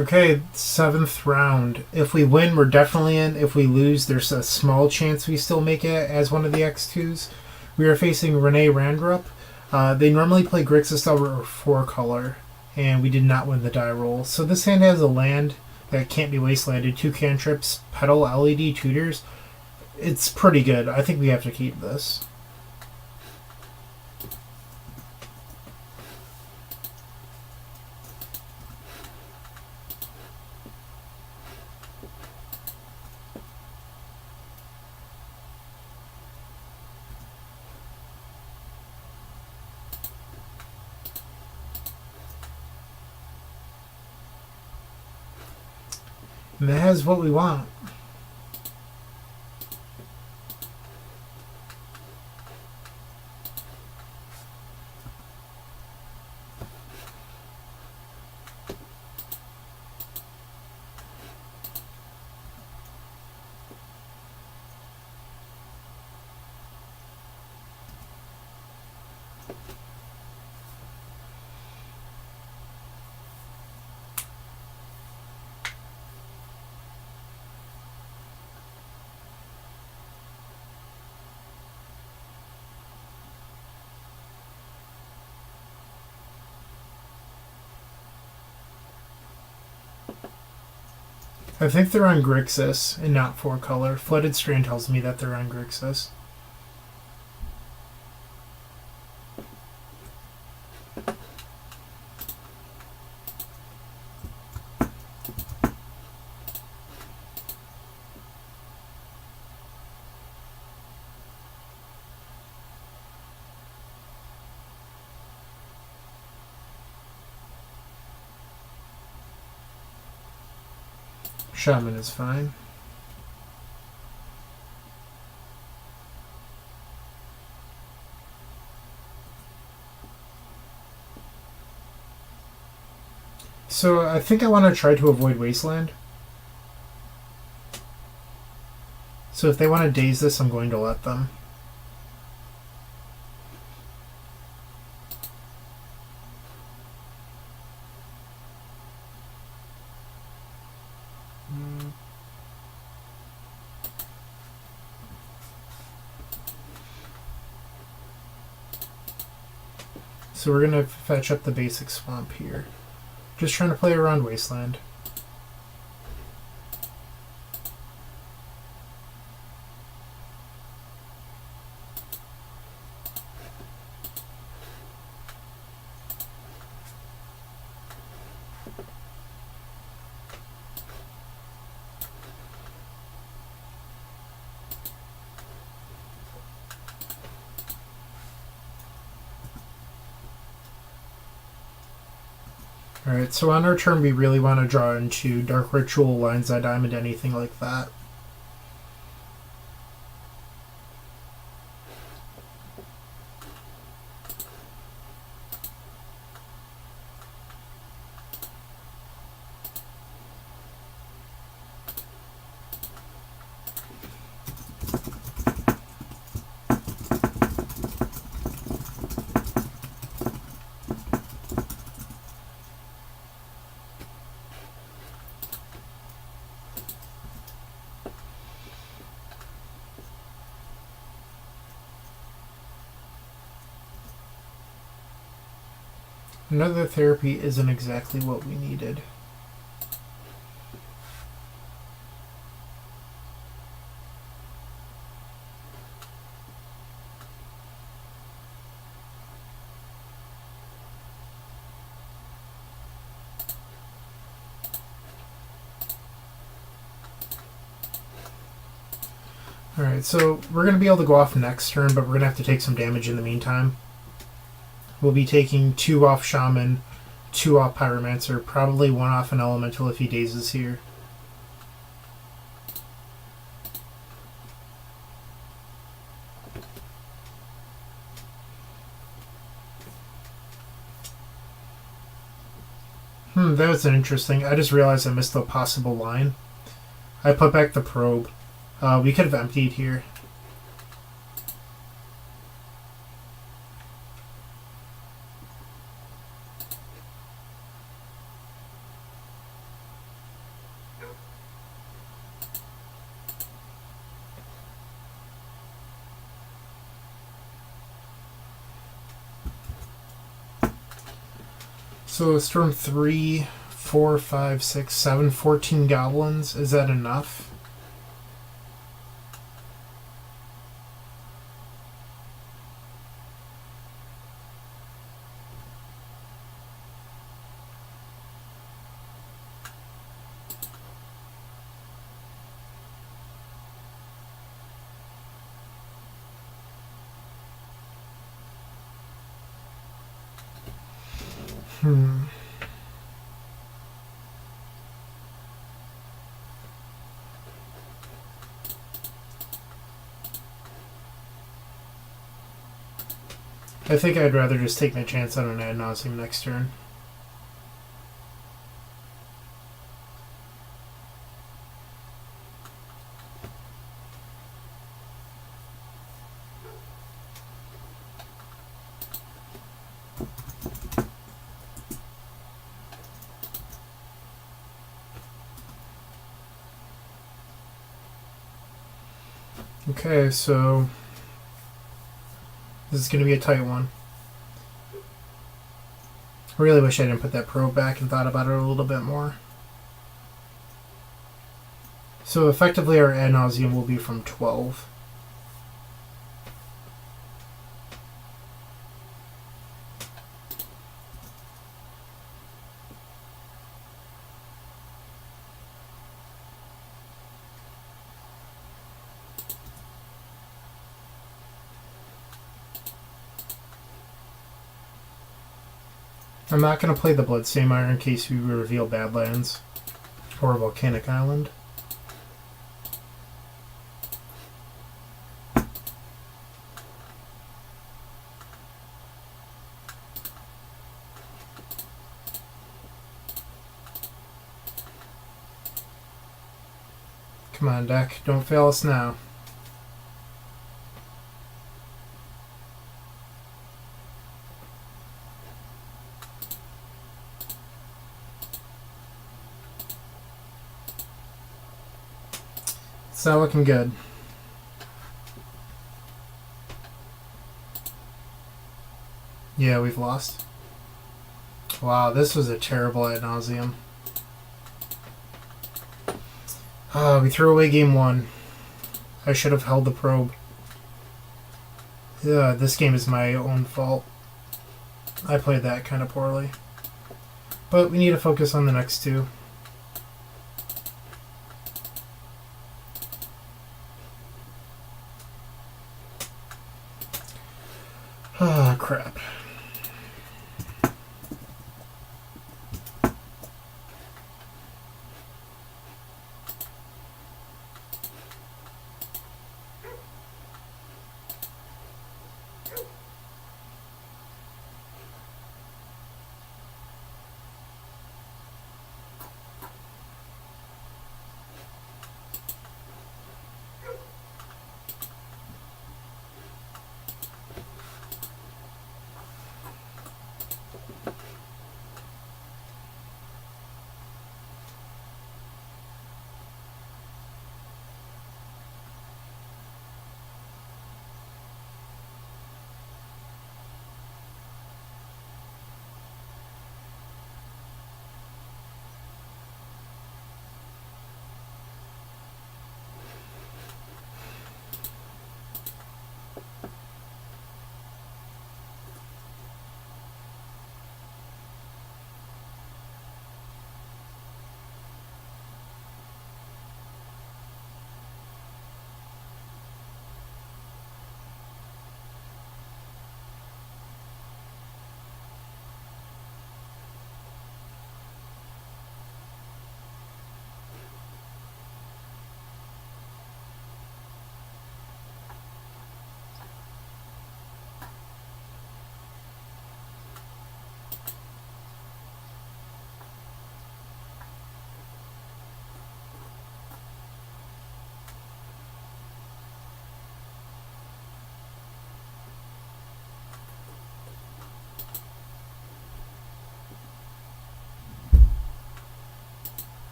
Okay, 7th round. If we win, we're definitely in. If we lose, there's a small chance we still make it as one of the X2s. We are facing ReneRandrup. They normally play Grixis over 4 color, and we did not win the die roll. So this hand has a land that can't be wastelanded, 2 cantrips, Petal, LED, Tutors. It's pretty good. I think we have to keep this. And that has what we want. I think they're on Grixis and not 4 color. Flooded Strand tells me that they're on Grixis. Shaman is fine. So I think I want to try to avoid Wasteland. So if they want to daze this, I'm going to let them. So we're going to fetch up the basic swamp here. Just trying to play around Wasteland. Alright, so on our turn we really want to draw into Dark Ritual, Lion's Eye Diamond, anything like that. Another therapy isn't exactly what we needed. Alright, so we're going to be able to go off next turn, but we're going to have to take some damage in the meantime. We'll be taking 2 off Shaman, 2 off Pyromancer, probably 1 off an Elemental if he dazes here. That was interesting. I just realized I missed a possible line. I put back the probe. We could have emptied here. So storm 3, 4, 5, 6, 7, 14 goblins. Is that enough? I think I'd rather just take my chance on an ad nauseam next turn. Okay, so this is going to be a tight one. I really wish I didn't put that probe back and thought about it a little bit more. So effectively our ad nauseum will be from 12. I'm not going to play the Bloodstained in case we reveal Badlands or Volcanic Island. Come on, deck. Don't fail us now. It's not looking good. Yeah, we've lost. Wow, this was a terrible ad nauseum. We threw away game 1. I should have held the probe. Yeah, this game is my own fault. I played that kind of poorly. But we need to focus on the next two. Ah, crap.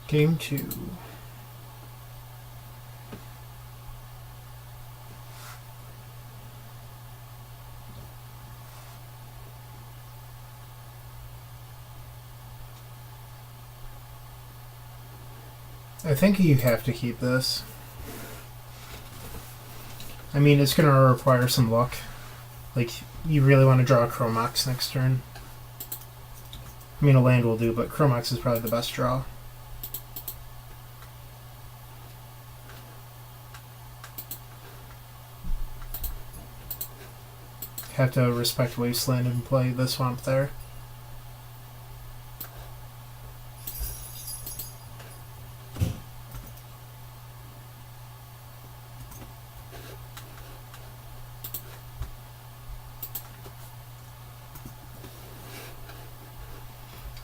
Game 2. I think you have to keep this. I mean, it's going to require some luck. Like, you really want to draw a Chromox next turn. I mean, a land will do, but Chromox is probably the best draw. Have to respect Wasteland and play the Swamp there.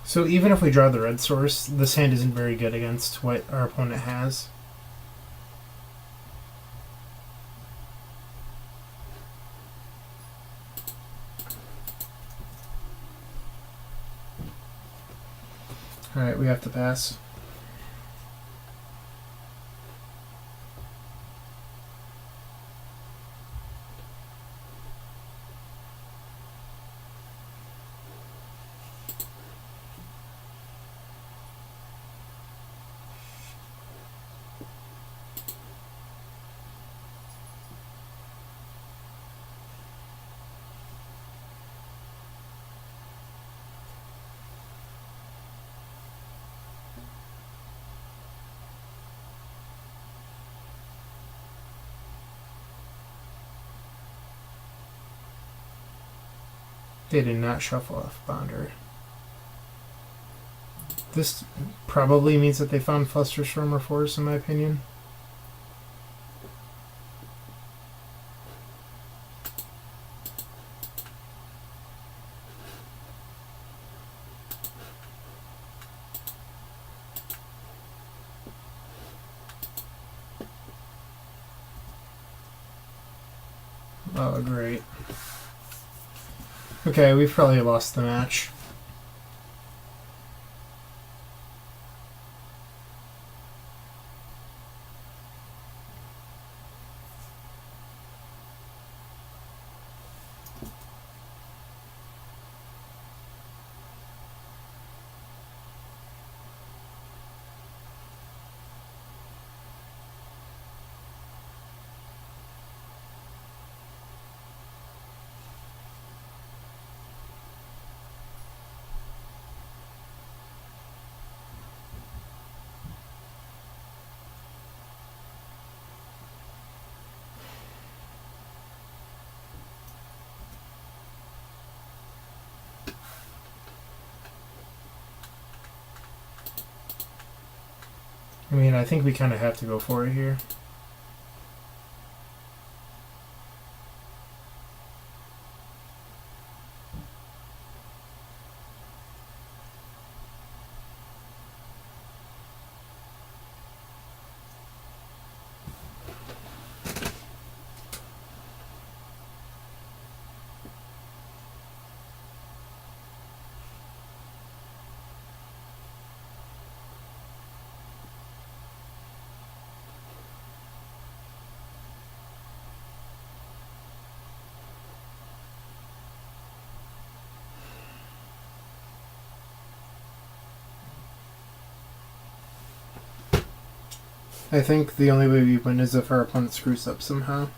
So even if we draw the red source, this hand isn't very good against what our opponent has. Alright, we have to pass. They did not shuffle off Bonder. This probably means that they found Flusterstorm or Force, in my opinion. Oh, great. Okay, we've probably lost the match. I mean, I think we kind of have to go for it here. I think the only way we win is if our opponent screws up somehow.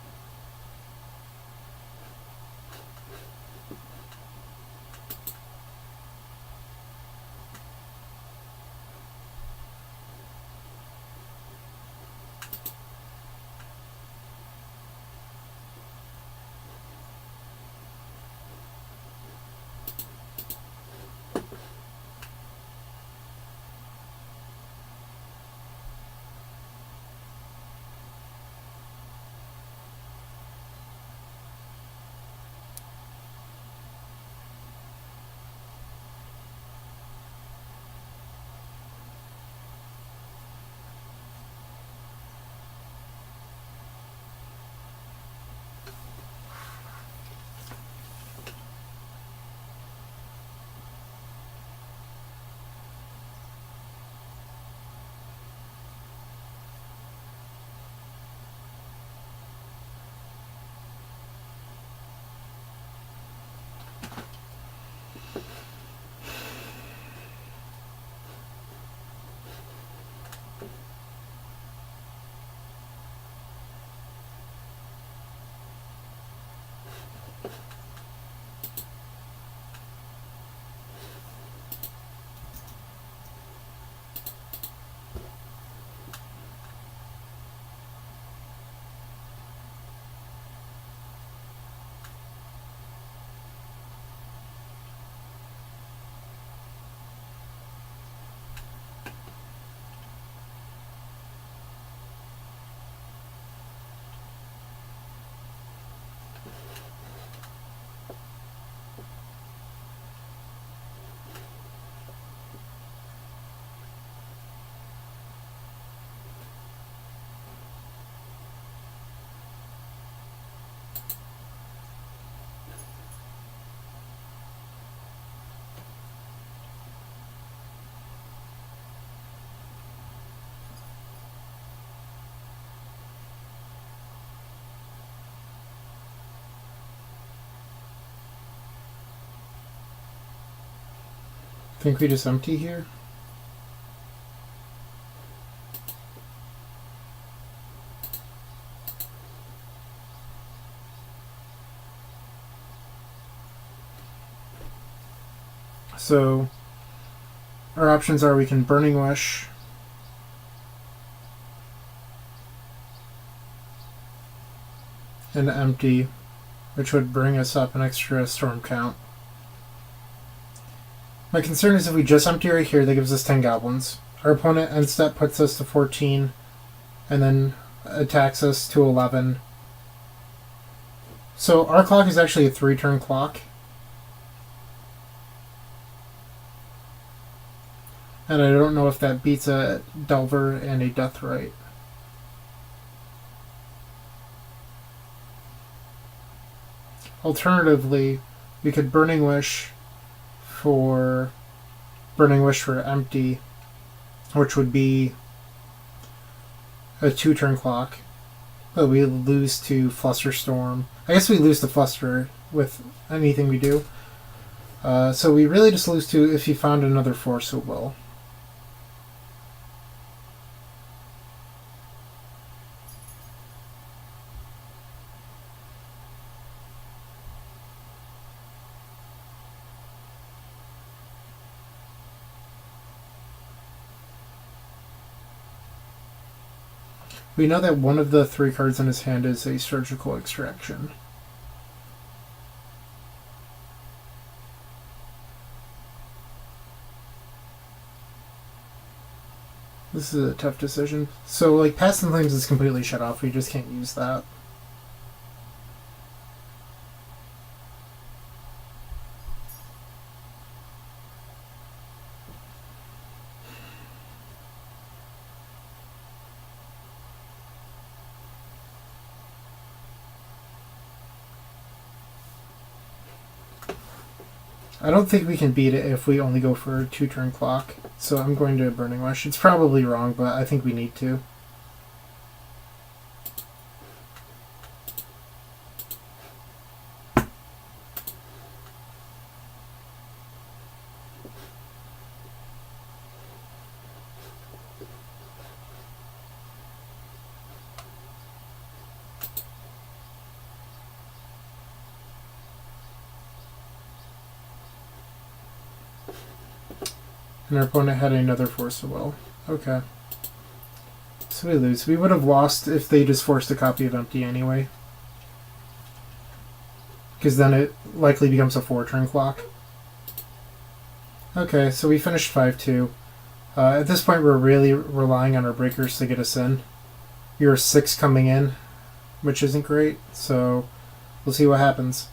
Think we just empty here? So our options are we can Burning Wish, and empty, which would bring us up an extra storm count. My concern is if we just empty right here, that gives us 10 goblins. Our opponent end step puts us to 14, and then attacks us to 11. So our clock is actually a 3-turn clock. And I don't know if that beats a Delver and a Deathrite. Alternatively, we could Burning Wish for empty, which would be a 2-turn clock. But we lose to Flusterstorm. I guess we lose to Fluster with anything we do. So we really just lose to if he found another Force of Will. We know that one of the 3 cards in his hand is a Surgical Extraction. This is a tough decision. So, like, Past and Flames is completely shut off. We just can't use that. I don't think we can beat it if we only go for a 2-turn clock, so I'm going to Burning Wish. It's probably wrong, but I think we need to. And our opponent had another Force of Will. Okay. So we lose. We would have lost if they just forced a copy of empty anyway. Because then it likely becomes a 4-turn clock. Okay, so we finished 5-2. At this point we're really relying on our breakers to get us in. You're 6 coming in, which isn't great, so we'll see what happens.